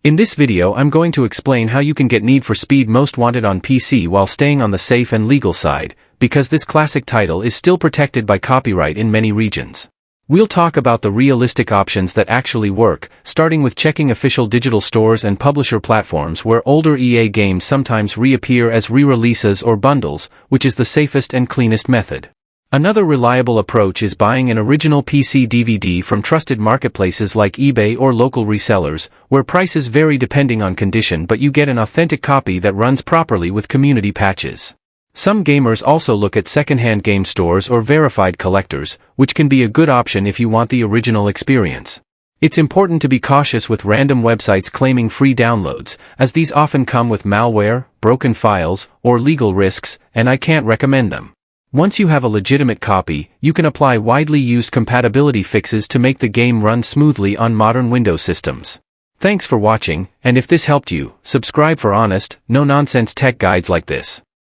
In this video I'm going to explain how you can get Need for Speed Most Wanted on PC while staying on the safe and legal side, because this classic title is still protected by copyright in many regions. We'll talk about the realistic options that actually work, starting with checking official digital stores and publisher platforms where older EA games sometimes reappear as re-releases or bundles, which is the safest and cleanest method. Another reliable approach is buying an original PC DVD from trusted marketplaces like eBay or local resellers, where prices vary depending on condition, but you get an authentic copy that runs properly with community patches. Some gamers also look at secondhand game stores or verified collectors, which can be a good option if you want the original experience. It's important to be cautious with random websites claiming free downloads, as these often come with malware, broken files, or legal risks, and I can't recommend them. Once you have a legitimate copy, you can apply widely used compatibility fixes to make the game run smoothly on modern Windows systems. Thanks for watching, and if this helped you, subscribe for honest, no-nonsense tech guides like this.